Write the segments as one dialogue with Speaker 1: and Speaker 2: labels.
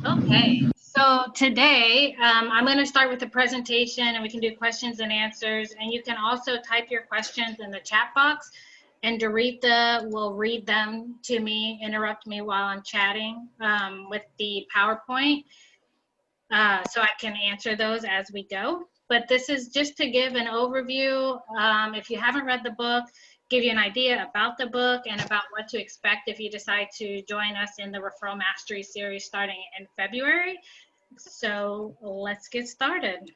Speaker 1: Okay, so today I'm going to start with the presentation and we can do questions and answers. And you can also type your questions in the chat box and Doretha will read them to me, interrupt me while I'm chatting with the PowerPoint so I can answer those as we go. But this is just to give an overview. If you haven't read the book, give you an idea about the book and about what to expect if you decide to join us in the Referral Mastery series starting in February. So let's get started.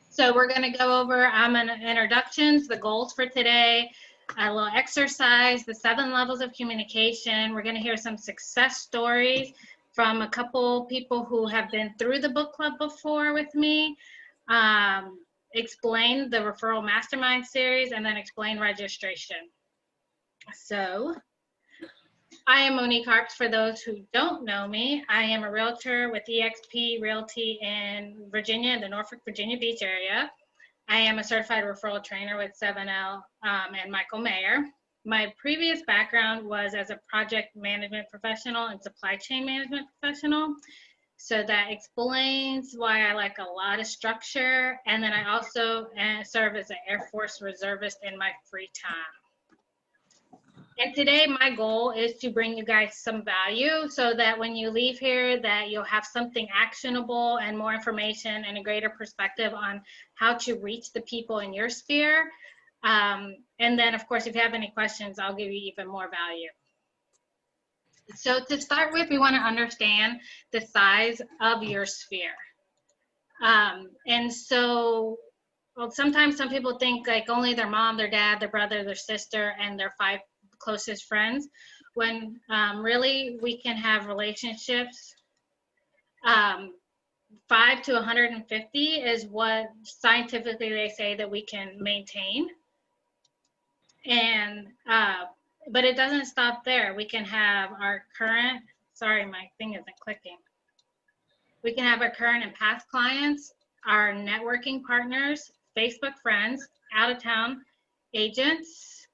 Speaker 1: So we're going to go over introductions, the goals for today, a little exercise, the 7 levels of communication. We're going to hear some success stories from a couple people who have been through the book club before with me. Explain the Referral Mastermind series, and then explain registration. So I am Monique Harps. For those who don't know me, I am a realtor with eXp Realty in Virginia, in the Norfolk, Virginia Beach area. I am a certified referral trainer with 7L and Michael Mayer. My previous background was as a project management professional and supply chain management professional. So that explains why I like a lot of structure. And then I also serve as an Air Force reservist in my free time. And today my goal is to bring you guys some value so that when you leave here that you'll have something actionable and more information and a greater perspective on how to reach the people in your sphere. And then of course, if you have any questions, I'll give you even more value. So to start with, we want to understand the size of your sphere. And so well, sometimes some people think like only their mom, their dad, their brother, their sister, and their 5 closest friends, when really we can have relationships. 5 to 150 is what scientifically they say that we can maintain. And but it doesn't stop there. We can have our current, sorry, my thing isn't clicking. We can have our current and past clients, our networking partners, Facebook friends, out of town agents,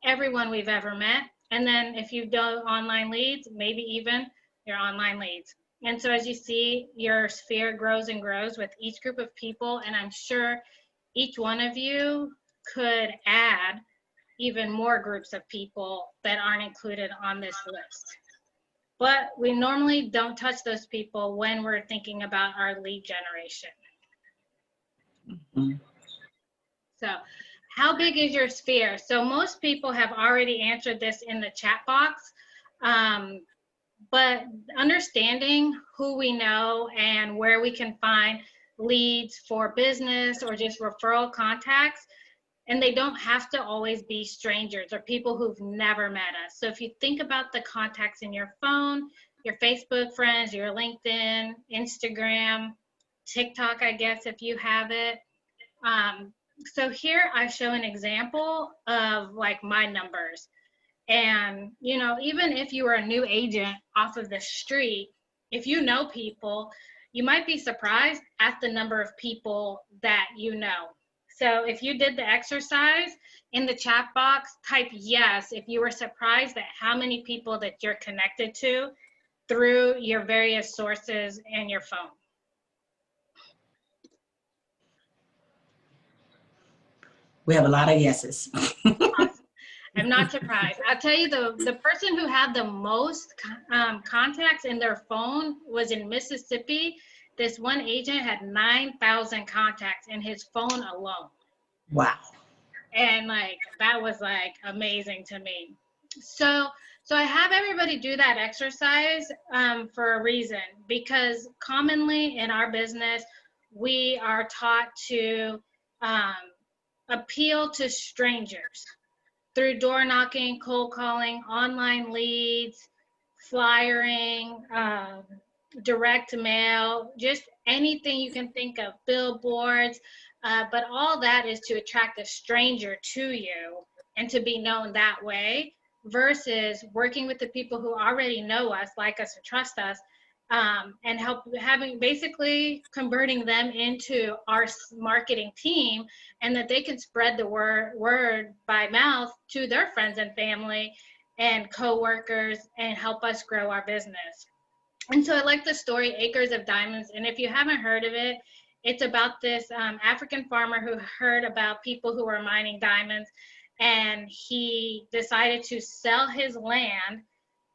Speaker 1: everyone we've ever met. And then if you've done online leads, maybe even your online leads. And so as you see, your sphere grows and grows with each group of people. And I'm sure each one of you could add even more groups of people that aren't included on this list. But we normally don't touch those people when we're thinking about our lead generation. Mm-hmm. So how big is your sphere? So most people have already answered this in the chat box, but understanding who we know and where we can find leads for business or just referral contacts, and they don't have to always be strangers or people who've never met us. So if you think about the contacts in your phone, your Facebook friends, your LinkedIn, Instagram, TikTok, I guess, if you have it. So here I show an example of like my numbers. And, you know, even if you are a new agent off of the street, if you know people, you might be surprised at the number of people that you know. So if you did the exercise in the chat box, type yes if you were surprised at how many people that you're connected to through your various sources and your phone.
Speaker 2: We have a lot of yeses.
Speaker 1: I'm not surprised. I'll tell you, the person who had the most contacts in their phone was in Mississippi. This one agent had 9,000 contacts in his phone alone.
Speaker 2: Wow.
Speaker 1: And like, that was like amazing to me. So I have everybody do that exercise for a reason, because commonly in our business, we are taught to appeal to strangers through door knocking, cold calling, online leads, flyering, direct mail, just anything you can think of, billboards, but all that is to attract a stranger to you and to be known that way, versus working with the people who already know us, like us, and trust us, and basically converting them into our marketing team, and that they can spread the word by mouth to their friends and family, and coworkers and help us grow our business. And so I like the story Acres of Diamonds. And if you haven't heard of it, it's about this African farmer who heard about people who were mining diamonds, and he decided to sell his land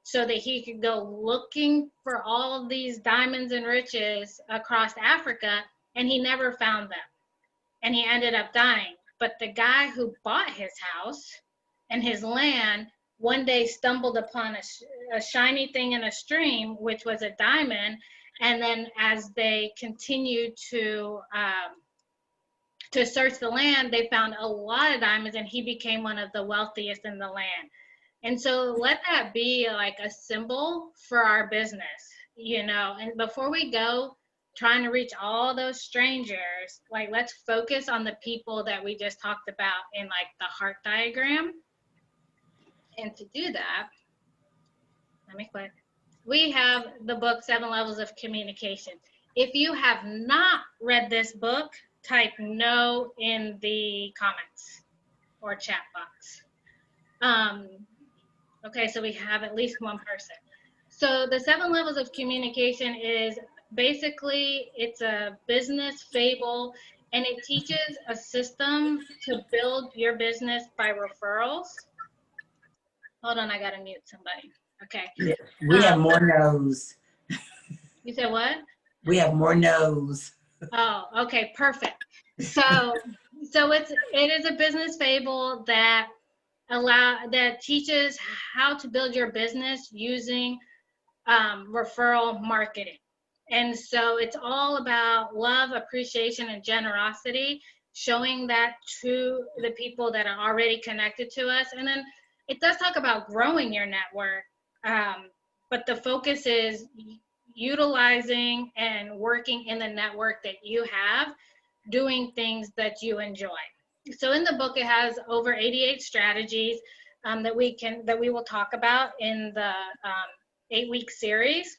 Speaker 1: so that he could go looking for all of these diamonds and riches across Africa, and he never found them. And he ended up dying. But the guy who bought his house and his land one day stumbled upon a shiny thing in a stream, which was a diamond. And then as they continued to search the land, they found a lot of diamonds, and he became one of the wealthiest in the land. And so let that be like a symbol for our business, you know. And before we go trying to reach all those strangers, like, let's focus on the people that we just talked about in like the heart diagram. And to do that, let me click. We have the book, 7 Levels of Communication. If you have not read this book, type no in the comments or chat box. Okay, so we have at least one person. So the 7 Levels of Communication is basically, it's a business fable, and it teaches a system to build your business by referrals. Hold on, I gotta mute somebody. Okay.
Speaker 2: Yeah, we have more no's.
Speaker 1: You said what?
Speaker 2: We have more no's.
Speaker 1: Oh, okay, perfect. So it is a business fable that teaches how to build your business using referral marketing. And so it's all about love, appreciation, and generosity, showing that to the people that are already connected to us. And then it does talk about growing your network, but the focus is utilizing and working in the network that you have, doing things that you enjoy. So in the book, it has over 88 strategies that we will talk about in the 8-week series.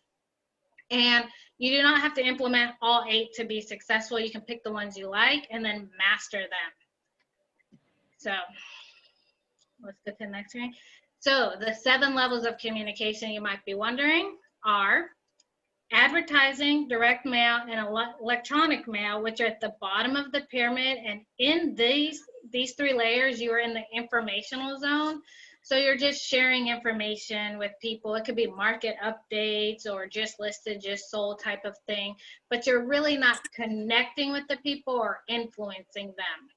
Speaker 1: And you do not have to implement all 8 to be successful. You can pick the ones you like and then master them. So let's get to the next screen. So the 7 levels of communication, you might be wondering, are advertising, direct mail, and electronic mail, which are at the bottom of the pyramid. And in these 3 layers, you are in the informational zone. So you're just sharing information with people. It could be market updates or just listed, just sold type of thing, but you're really not connecting with the people or influencing them.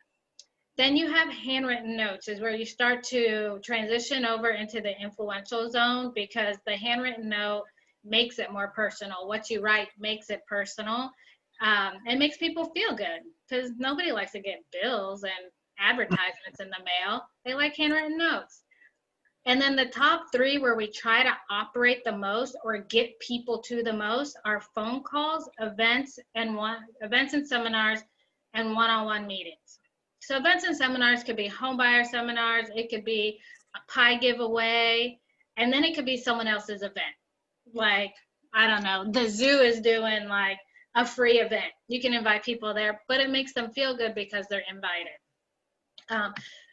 Speaker 1: Then you have handwritten notes, is where you start to transition over into the influential zone, because the handwritten note makes it more personal. What you write makes it personal. It makes people feel good, because nobody likes to get bills and advertisements in the mail. They like handwritten notes. And then the top 3 where we try to operate the most or get people to the most are phone calls, events and seminars, and one-on-one meetings. So events and seminars could be homebuyer seminars, it could be a pie giveaway, and then it could be someone else's event. Like, I don't know, the zoo is doing like a free event. You can invite people there, but it makes them feel good because they're invited.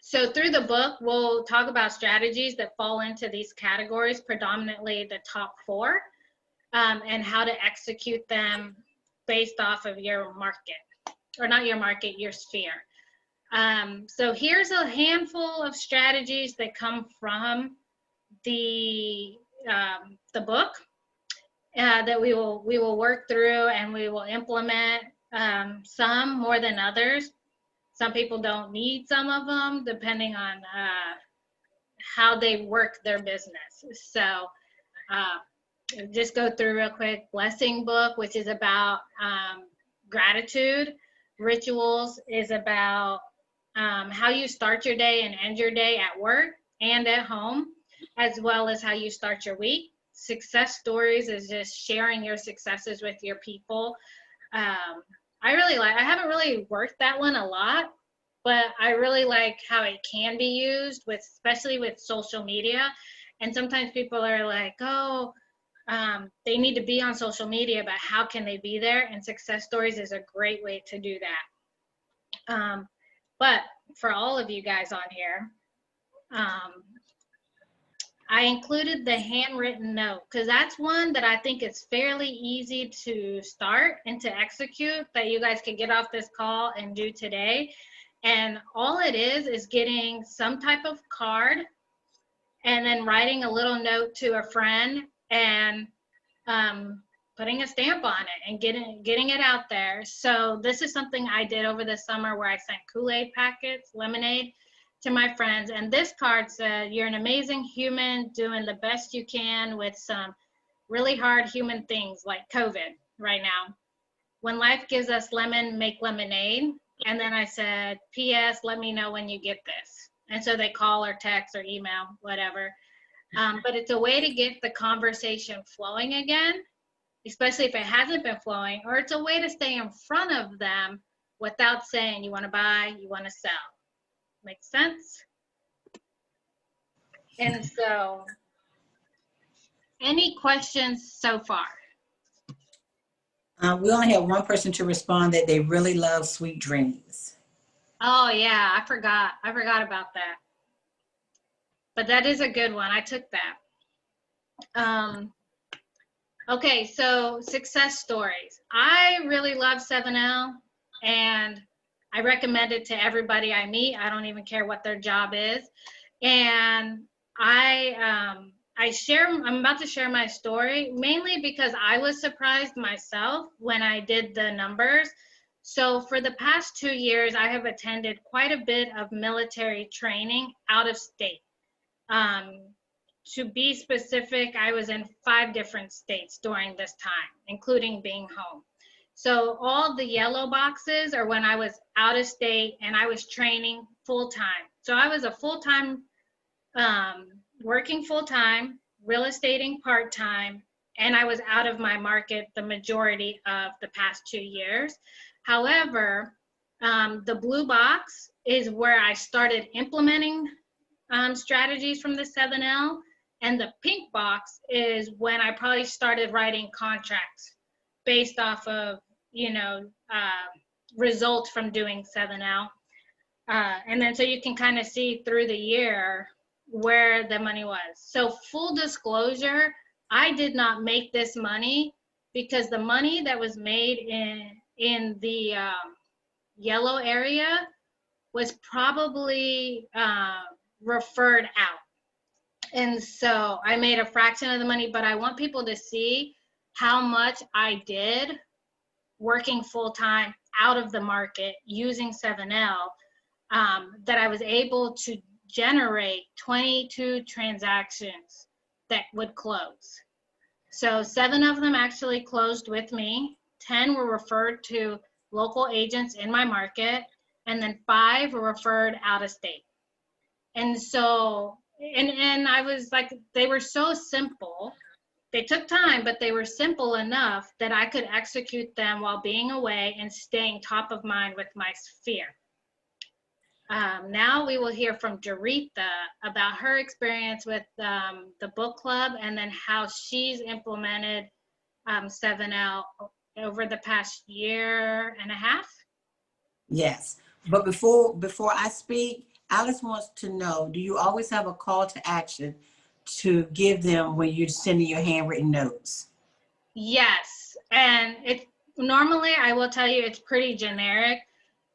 Speaker 1: So through the book, we'll talk about strategies that fall into these categories, predominantly the top 4, and how to execute them based off of your market, or not your market, your sphere. So here's a handful of strategies that come from the book that we will work through, and we will implement some more than others. Some people don't need some of them, depending on how they work their business. So just go through real quick. Blessing book, which is about gratitude. Rituals is about how you start your day and end your day at work and at home, as well as how you start your week. Success stories is just sharing your successes with your people. I haven't really worked that one a lot, but I really like how it can be used with, especially with social media. And sometimes people are like, oh, they need to be on social media, but how can they be there? And success stories is a great way to do that. But for all of you guys on here, I included the handwritten note because that's one that I think is fairly easy to start and to execute that you guys can get off this call and do today. And all it is getting some type of card and then writing a little note to a friend and putting a stamp on it and getting it out there. So this is something I did over the summer where I sent Kool-Aid packets, lemonade, to my friends. And this card said, "You're an amazing human doing the best you can with some really hard human things like COVID right now. When life gives us lemon, make lemonade." And then I said, "P.S. Let me know when you get this." And so they call or text or email, whatever. But it's a way to get the conversation flowing again, especially if it hasn't been flowing, or it's a way to stay in front of them without saying, "You want to buy, you want to sell." Makes sense? And so, any questions so far?
Speaker 2: We only have one person to respond that they really love sweet dreams.
Speaker 1: Oh yeah, I forgot about that. But that is a good one. I took that. Okay, so success stories. I really love 7L, and I recommend it to everybody I meet. I don't even care what their job is. And I'm about to share my story mainly because I was surprised myself when I did the numbers. So for the past 2 years, I have attended quite a bit of military training out of state. To be specific, I was in 5 different states during this time, including being home. So all the yellow boxes are when I was out of state and I was training full time. So I was a full-time, working full-time, real estating part-time, and I was out of my market the majority of the past 2 years. However, the blue box is where I started implementing strategies from the 7L. And the pink box is when I probably started writing contracts based off of, results from doing 7L. And then so you can kind of see through the year where the money was. So full disclosure, I did not make this money because the money that was made in the yellow area was probably referred out. And so I made a fraction of the money, but I want people to see how much I did working full time out of the market using 7L, that I was able to generate 22 transactions that would close. So 7 of them actually closed with me, 10 were referred to local agents in my market, and then 5 were referred out of state. And so, and I was like, they were so simple. They took time, but they were simple enough that I could execute them while being away and staying top of mind with my sphere. Now we will hear from Doretha about her experience with the book club and then how she's implemented 7L over the past year and a half.
Speaker 2: Yes, but before I speak, Alice wants to know, do you always have a call to action to give them when you're sending your handwritten notes?
Speaker 1: Yes, and it's normally, I will tell you, it's pretty generic,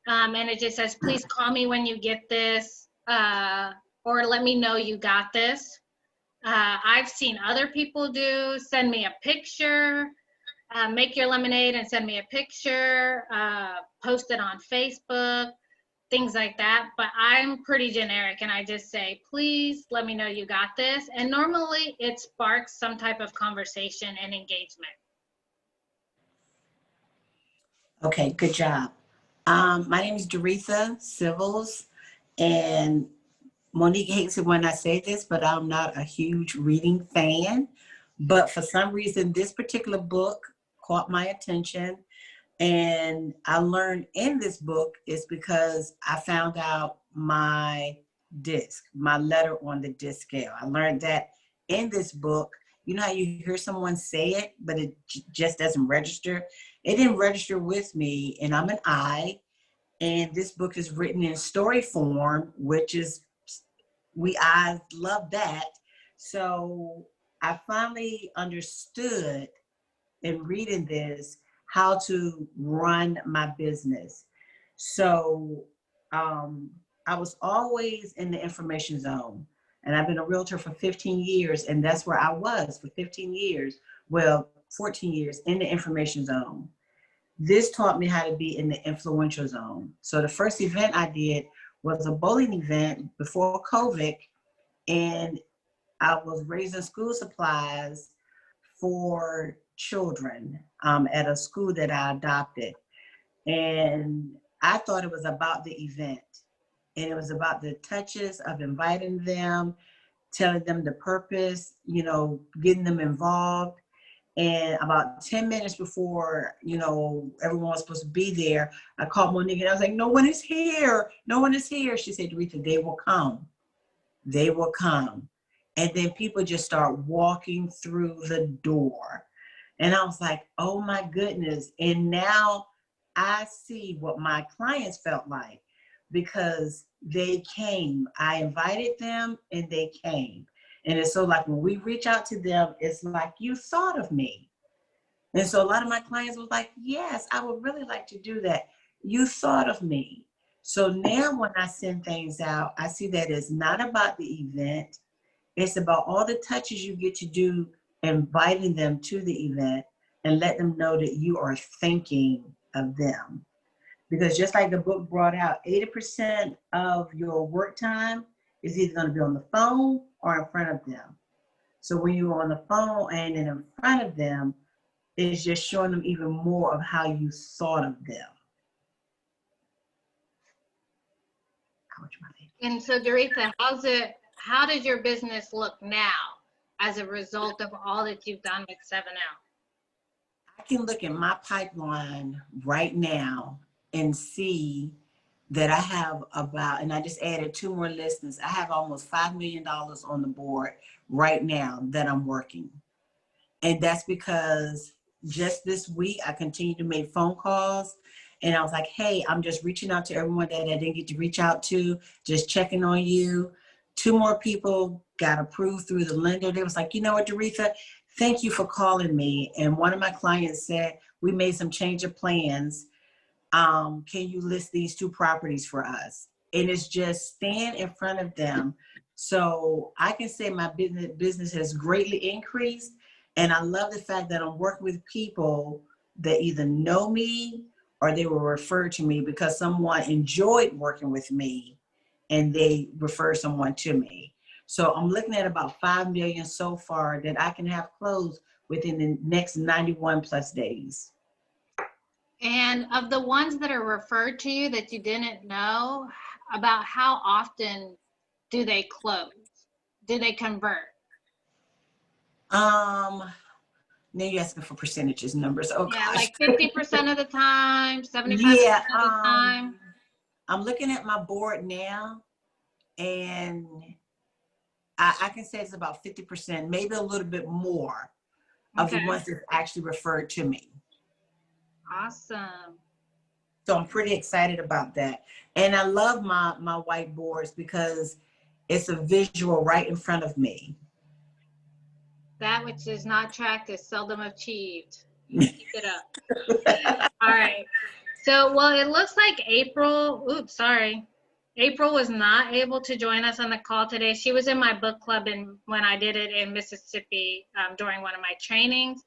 Speaker 1: and it just says, "Please call me when you get this," or "Let me know you got this." I've seen other people do, send me a picture, make your lemonade and send me a picture, post it on Facebook, things like that. But I'm pretty generic and I just say, "Please let me know you got this." And normally it sparks some type of conversation and engagement.
Speaker 2: Okay, good job. My name is Doretha Civils, and Monique hates it when I say this, but I'm not a huge reading fan. But for some reason, this particular book caught my attention. And I learned in this book is because I found out my disc, my letter on the disc scale. I learned that in this book. You know how you hear someone say it, but it just doesn't register? It didn't register with me, and I'm an I. And this book is written in story form, which is, I love that. So I finally understood in reading this how to run my business. So um, I was always in the information zone. And I've been a realtor for 15 years, and that's where I was for 15 years. Well, 14 years in the information zone. This taught me how to be in the influential zone. So the first event I did was a bowling event before COVID, and I was raising school supplies for children at a school that I adopted. And I thought it was about the event. And it was about the touches of inviting them, telling them the purpose, getting them involved. And about 10 minutes before, everyone was supposed to be there, I called Monique and I was like, no one is here. No one is here. She said, Rita, they will come. They will come. And then people just start walking through the door. And I was like, oh my goodness. And now I see what my clients felt like because they came. I invited them and they came. And it's so like when we reach out to them, it's like, you thought of me. And so a lot of my clients was like, yes, I would really like to do that. You thought of me. So now when I send things out, I see that it's not about the event. It's about all the touches you get to do, inviting them to the event and let them know that you are thinking of them. Because just like the book brought out, 80% of your work time is either going to be on the phone or in front of them. So when you're on the phone and in front of them, it's just showing them even more of how you thought of them.
Speaker 1: And so, Doretha, how does your business look now as a result of all that you've done with 7L?
Speaker 2: I can look at my pipeline right now and see that I have about, and I just added 2 more listings. I have almost $5 million on the board right now that I'm working. And that's because just this week, I continued to make phone calls. And I was like, hey, I'm just reaching out to everyone that I didn't get to reach out to, just checking on you. 2 more people got approved through the lender. They was like, you know what, Doretha, thank you for calling me. And one of my clients said, we made some change of plans. Can you list these 2 properties for us? And it's just stand in front of them. So I can say my business has greatly increased. And I love the fact that I'm working with people that either know me or they were referred to me because someone enjoyed working with me and they refer someone to me. So I'm looking at about 5 million so far that I can have closed within the next 91 plus days.
Speaker 1: And of the ones that are referred to you that you didn't know, about how often do they close? Do they convert?
Speaker 2: Now you're asking for percentages, numbers. Oh
Speaker 1: Yeah,
Speaker 2: gosh.
Speaker 1: like 50% of the time, 75%
Speaker 2: Yeah,
Speaker 1: of the time.
Speaker 2: I'm looking at my board now, and I can say it's about 50%, maybe a little bit more of the
Speaker 1: Okay,
Speaker 2: ones that actually referred to me.
Speaker 1: awesome.
Speaker 2: So I'm pretty excited about that. And I love my whiteboards because it's a visual right in front of me.
Speaker 1: That which is not tracked is seldom achieved. You keep it up. All right. So, well, it looks like April was not able to join us on the call today. She was in my book club when I did it in Mississippi during one of my trainings.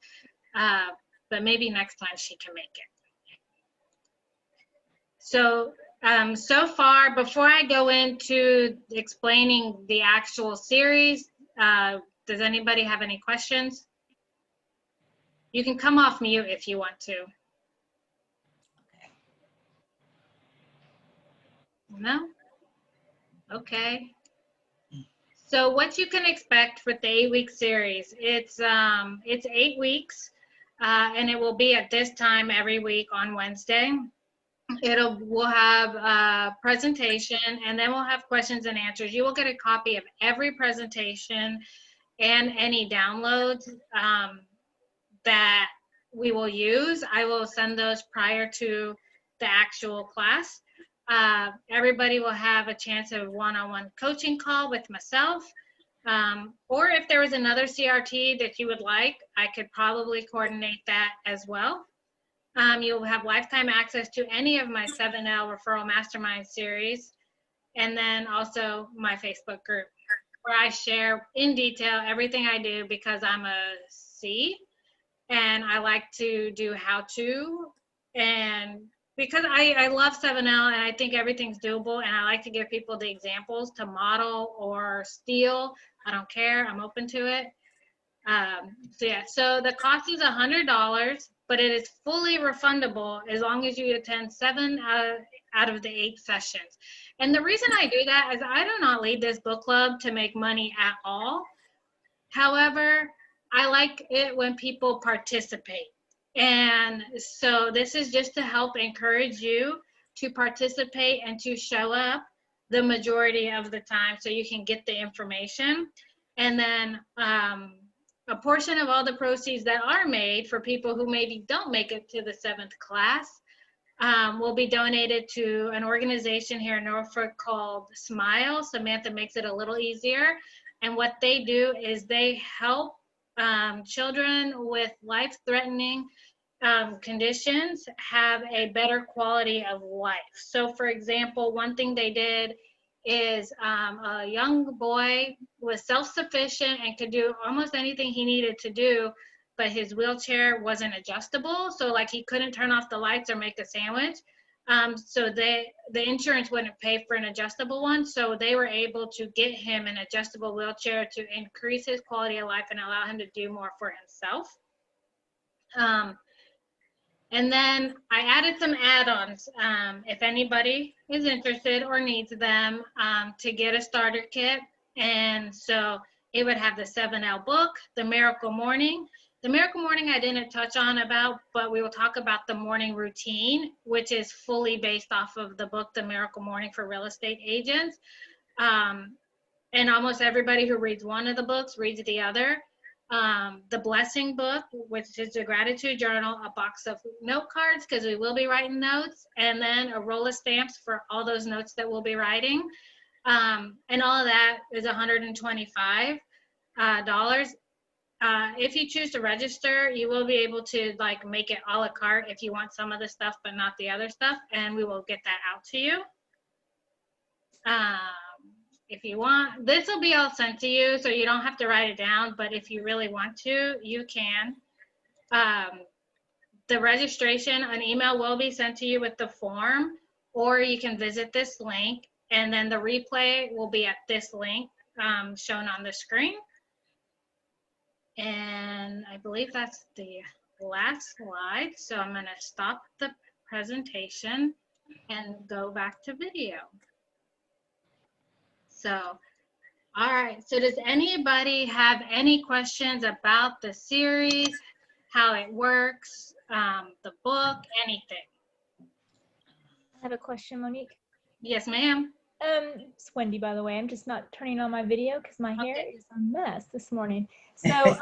Speaker 1: But maybe next time she can make it. So, so far, before I go into explaining the actual series, does anybody have any questions? You can come off mute if you want to. No? Okay. So what you can expect with the 8-week series, it's 8 weeks, and it will be at this time every week on Wednesday. We'll have a presentation, and then we'll have questions and answers. You will get a copy of every presentation and any downloads that we will use. I will send those prior to the actual class. Everybody will have a chance of one-on-one coaching call with myself. Or if there was another CRT that you would like, I could probably coordinate that as well. You'll have lifetime access to any of my 7L Referral Mastermind series, and then also my Facebook group, where I share in detail everything I do because I'm a C and I like to do how-to, and because I love 7L and I think everything's doable, and I like to give people the examples to model or steal. I don't care. I'm open to it. So yeah, so the cost is $100, but it is fully refundable as long as you attend 7 out of the 8 sessions. And the reason I do that is I do not lead this book club to make money at all. However, I like it when people participate. And so this is just to help encourage you to participate and to show up the majority of the time so you can get the information. And then a portion of all the proceeds that are made for people who maybe don't make it to the 7th class will be donated to an organization here in Norfolk called Smile. Samantha makes it a little easier. And what they do is they help children with life-threatening conditions have a better quality of life. So for example, one thing they did is a young boy was self-sufficient and could do almost anything he needed to do, but his wheelchair wasn't adjustable. So like he couldn't turn off the lights or make a sandwich. So the insurance wouldn't pay for an adjustable one. So they were able to get him an adjustable wheelchair to increase his quality of life and allow him to do more for himself. And then I added some add-ons if anybody is interested or needs them to get a starter kit. And so it would have the 7L book, the Miracle Morning. The Miracle Morning I didn't touch on about, but we will talk about the morning routine, which is fully based off of the book, The Miracle Morning for Real Estate Agents. And almost everybody who reads one of the books reads the other. The Blessing Book, which is a gratitude journal, a box of note cards, because we will be writing notes, and then a roll of stamps for all those notes that we'll be writing. And all of that is $125. If you choose to register, you will be able to like make it a la carte if you want some of the stuff but not the other stuff, and we will get that out to you. If you want, this will be all sent to you, so you don't have to write it down, but if you really want to, you can. The registration, an email will be sent to you with the form, or you can visit this link, and then the replay will be at this link shown on the screen. And I believe that's the last slide, so I'm going to stop the presentation and go back to video. So, all right, so does anybody have any questions about the series, how it works, the book, anything?
Speaker 3: I have a question, Monique.
Speaker 1: Yes, ma'am.
Speaker 3: It's Wendy, by the way. I'm just not turning on my video because my hair is a mess this morning. So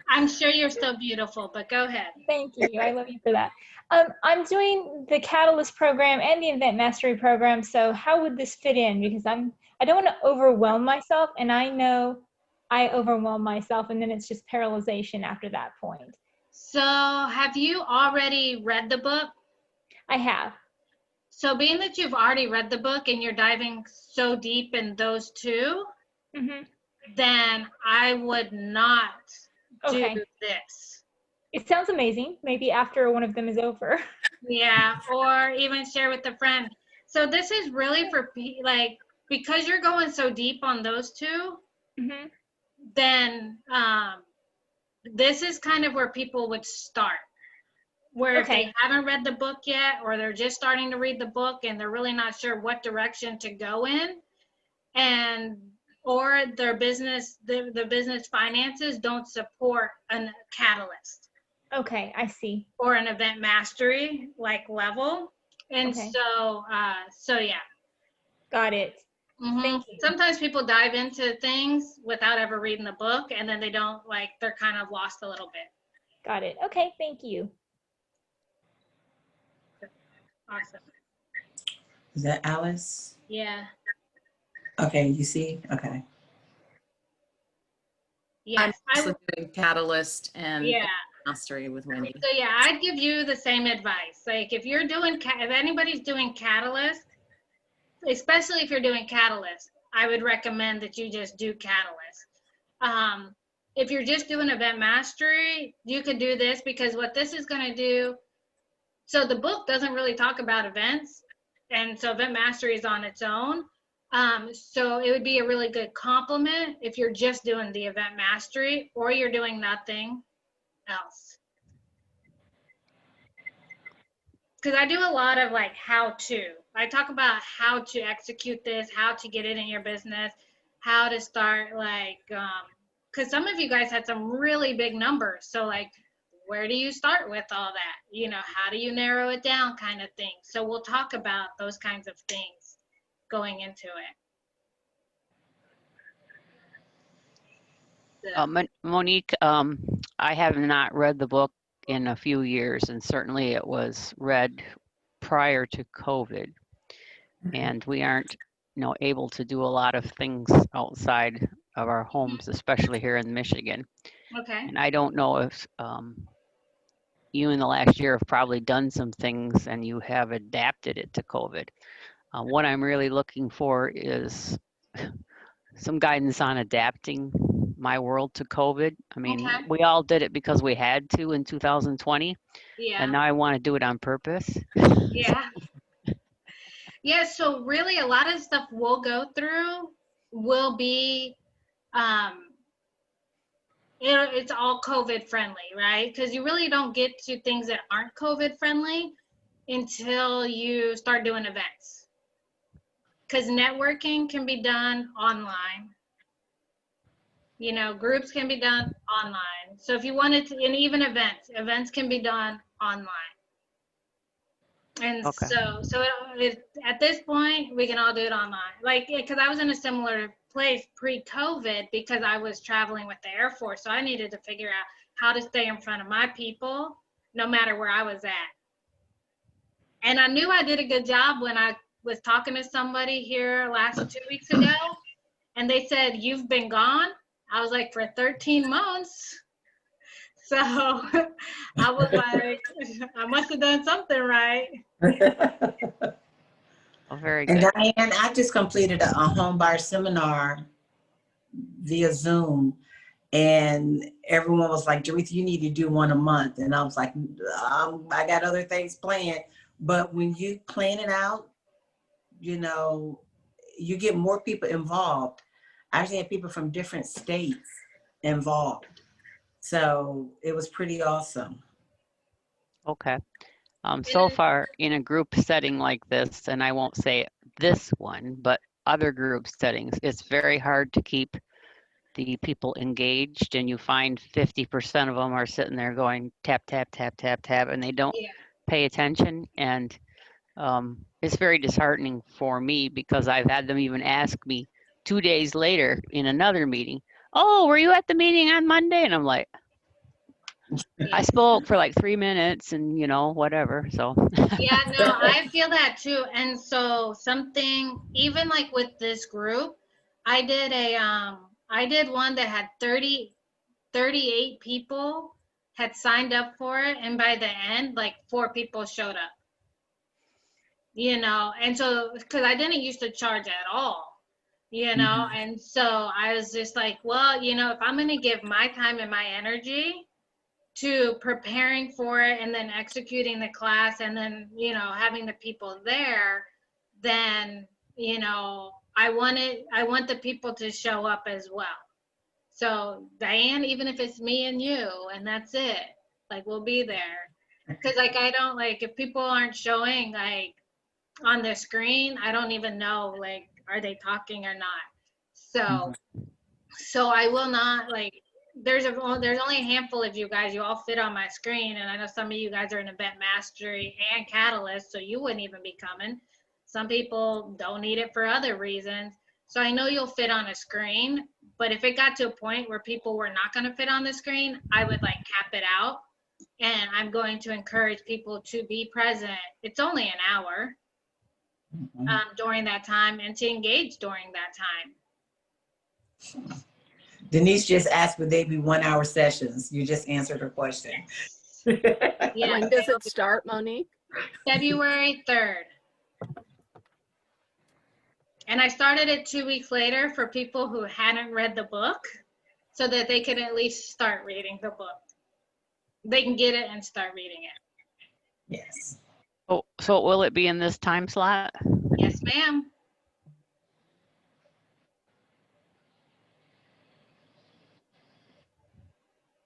Speaker 1: I'm sure you're still beautiful, but go ahead.
Speaker 3: Thank you. I love you for that. I'm doing the Catalyst program and the Event Mastery program. So how would this fit in? Because I don't want to overwhelm myself, and I know I overwhelm myself, and then it's just paralyzation after that point.
Speaker 1: So have you already read the book?
Speaker 3: I have.
Speaker 1: So being that you've already read the book and you're diving so deep in those two, then I would not do this.
Speaker 3: It sounds amazing. Maybe after one of them is over.
Speaker 1: Yeah, or even share with a friend. So this is really for like, because you're going so deep on those two, then this is kind of where people would start. Where if they haven't read the book yet, or they're just starting to read the book and they're really not sure what direction to go in, and or their business, the business finances don't support a catalyst.
Speaker 3: Okay, I see.
Speaker 1: Or an event mastery like level. And so yeah.
Speaker 3: Got it. Thank you.
Speaker 1: Sometimes people dive into things without ever reading the book, and then they don't, like, they're kind of lost a little bit.
Speaker 3: Got it. Okay, thank you.
Speaker 1: Awesome.
Speaker 2: Is that Alice?
Speaker 1: Yeah.
Speaker 2: Okay, you see? Okay.
Speaker 4: I'm
Speaker 1: Yes,
Speaker 4: also doing Catalyst and
Speaker 1: yeah.
Speaker 4: Mastery with Wendy.
Speaker 1: So yeah, I'd give you the same advice. Like if you're doing, if anybody's doing Catalyst, especially if you're doing Catalyst, I would recommend that you just do Catalyst. If you're just doing Event Mastery, you could do this, because what this is going to do, so the book doesn't really talk about events, and so Event Mastery is on its own. So it would be a really good complement if you're just doing the Event Mastery or you're doing nothing else. Because I do a lot of like how to. I talk about how to execute this, how to get it in your business, how to start, like, because some of you guys had some really big numbers. So like, where do you start with all that? You know, how do you narrow it down, kind of thing. So we'll talk about those kinds of things going into it. So,
Speaker 5: Monique, I have not read the book in a few years, and certainly it was read prior to COVID, and we aren't, able to do a lot of things outside of our homes, especially here in Michigan.
Speaker 1: okay.
Speaker 5: And I don't know if you in the last year have probably done some things and you have adapted it to COVID. What I'm really looking for is some guidance on adapting my world to COVID. I mean,
Speaker 1: Okay.
Speaker 5: we all did it because we had to in 2020,
Speaker 1: Yeah.
Speaker 5: and now I want to do it on purpose.
Speaker 1: Yeah. Yeah. So really, a lot of stuff we'll go through will be, it's all COVID friendly, right? Because you really don't get to things that aren't COVID friendly until you start doing events. Because networking can be done online. Groups can be done online. So if you wanted to, and even events can be done online. And
Speaker 5: Okay.
Speaker 1: so at this point, we can all do it online. Like, because I was in a similar place pre-COVID because I was traveling with the Air Force. So I needed to figure out how to stay in front of my people, no matter where I was at. And I knew I did a good job when I was talking to somebody here last 2 weeks ago, and they said, "You've been gone." I was like, "For 13 months. So I was like, I must have done something right.
Speaker 5: Oh, very
Speaker 2: And
Speaker 5: good.
Speaker 2: Diane, I just completed a home buyer seminar via Zoom, and everyone was like, "Doretha, you need to do one a month." And I was like, I got other things planned. But when you plan it out, you get more people involved. I actually had people from different states involved. So it was pretty awesome.
Speaker 5: Okay. So far in a group setting like this, and I won't say this one, but other group settings, it's very hard to keep the people engaged, and you find 50% of them are sitting there going tap, tap, tap, tap, tap, and they don't
Speaker 1: Yeah.
Speaker 5: pay attention. And it's very disheartening for me because I've had them even ask me 2 days later in another meeting, "Oh, were you at the meeting on Monday?" And I'm like, I spoke for like 3 minutes and, whatever. So,
Speaker 1: Yeah, no, I feel that too. And so something, even like with this group, I did one that had 38 people had signed up for it. And by the end, like 4 people showed up, and so, cause I didn't used to charge at all, and so I was just like, well, if I'm going to give my time and my energy to preparing for it and then executing the class and then having the people there, then I want the people to show up as well. So Diane, even if it's me and you and that's it, like, we'll be there. Because like, I don't, like, if people aren't showing like on the screen, I don't even know, like, are they talking or not. So I will not, like, there's only a handful of you guys. You all fit on my screen, and I know some of you guys are in Event Mastery and Catalyst, so you wouldn't even be coming. Some people don't need it for other reasons. So I know you'll fit on a screen, but if it got to a point where people were not going to fit on the screen, I would like cap it out, and I'm going to encourage people to be present. It's only an hour during that time, and to engage during that time.
Speaker 2: Denise just asked would they be 1-hour sessions. You just answered her question.
Speaker 1: Yeah,
Speaker 6: When does it start, Monique?
Speaker 1: February 3rd. And I started it 2 weeks later for people who hadn't read the book so that they could at least start reading the book. They can get it and start reading it.
Speaker 2: Yes.
Speaker 5: Oh, so will it be in this time slot?
Speaker 1: Yes, ma'am.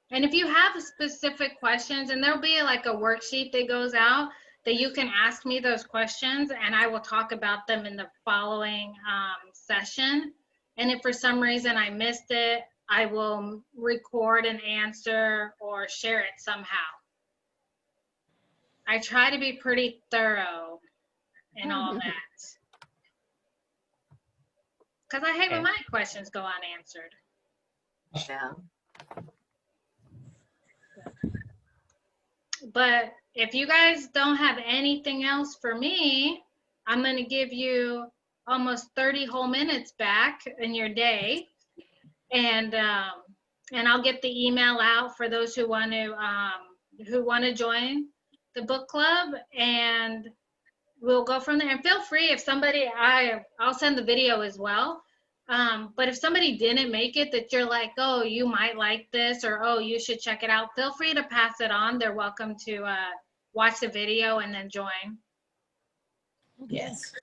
Speaker 1: And if you have specific questions, and there'll be like a worksheet that goes out that you can ask me those questions, and I will talk about them in the following session. And if for some reason I missed it, I will record an answer or share it somehow. I try to be pretty thorough in all that. Because I hate when my questions go unanswered.
Speaker 6: Yeah.
Speaker 1: But if you guys don't have anything else for me, I'm going to give you almost 30 whole minutes back in your day. And I'll get the email out for those who want to join the book club, and we'll go from there. And feel free if somebody, I'll send the video as well. But if somebody didn't make it that you're like, oh, you might like this, or oh, you should check it out, feel free to pass it on. They're welcome to watch the video and then join.
Speaker 2: Yes.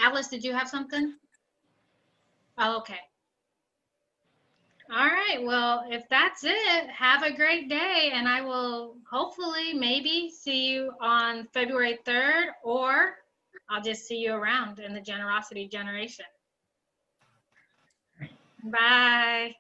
Speaker 1: Alice, did you have something? Oh, okay. All right. Well, if that's it, have a great day. And I will hopefully maybe see you on February 3rd, or I'll just see you around in the generosity generation. Bye.